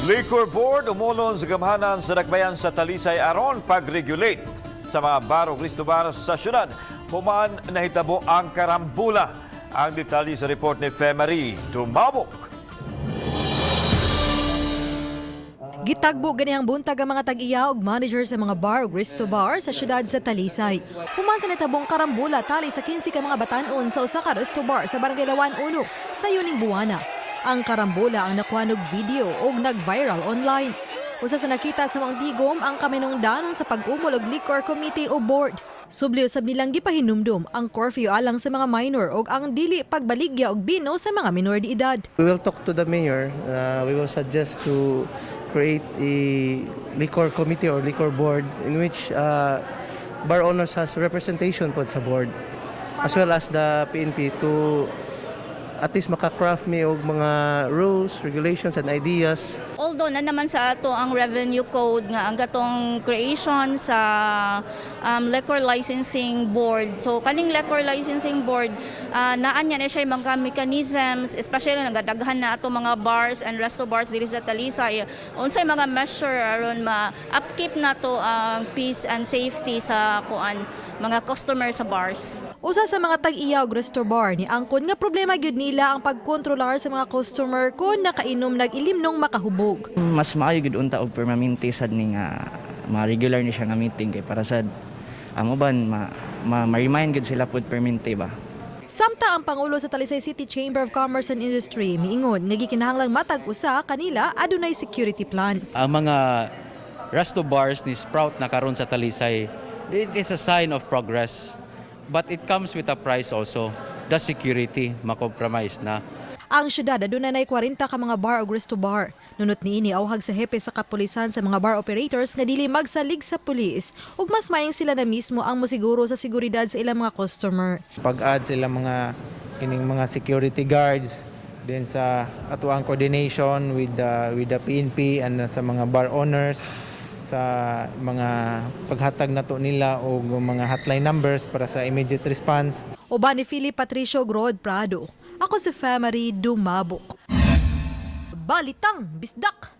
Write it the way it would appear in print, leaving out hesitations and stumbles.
Liquor Board umulon sa gamhanan sa Dakbayan sa Talisay aron pag-regulate sa mga bar o Cristo bar sa syudad. Human nahitabo ang karambula. Ang detalye sa report ni Femari Dumabok. Gitagbo ganihang buntag ang mga tag-iya og manager sa mga bar o Cristo bar sa syudad sa Talisay. Human sa natabong karambula tali sa 15 ka mga batan-on sa usa ka Cristo bar sa Barangay Lawan 1 sa Yuning Buwana. Ang karambola ang nakuhanog video ug nag-viral online. Usa sa nakita sa mga tigom ang kaminungdanon sa pag-umol og liquor committee o board. Subli usab nilang gipahinumdum ang curfew alang sa mga minor ug ang dili pagbaligya og bino sa mga minor de edad. We will talk to the mayor. We will suggest to create a liquor committee or liquor board in which bar owners has representation po sa board as well as the PNP to at least maka-craft me og mga rules, regulations and ideas. Although na naman sa ato ang revenue code nga ang gatong creation sa liquor licensing board. So kaning liquor licensing board naan niya na siya mga mechanisms, especially nagadaghan na ato mga bars and resto bars diri sa Talisay. Unsay mga measure aron ma-upkeep nato ang peace and safety sa mga customer sa bars. Usa sa mga tag-iya og resto bar ni angkon nga problema gyud nila ang pagkontrolar sa mga customer kung nakainom nag-ilimnong makahubog. Mas maayo gid unta og permanente sad ni nga ma-regular ni siya nga meeting kay para sad ang uban ma-remind gid sila pud permanente ba. Samta ang Pangulo sa Talisay City Chamber of Commerce and Industry miingon nga gikinahanglang matag usa kanila adunay security plan. Ang mga resto bars ni Sprout na karon sa Talisay, it is a sign of progress. But it comes with a price also. The security, makompromise na. Ang syudad aduna nay 40 ka mga bar o Cristo bar. Nunot niini awhag sa hepe sa kapulisan sa mga bar operators nga dili magsalig sa pulis ug mas maayong sila na mismo ang mosiguro sa seguridad sa ilang mga customer. Pag-add sila mga kining mga security guards then sa atuang coordination with the PNP and sa mga bar owners sa mga paghatag nato nila o mga hotline numbers para sa immediate response. Uban ni Philip Patricio Grod Prado. Ako si Femari Dumabok. Balitang Bisdak.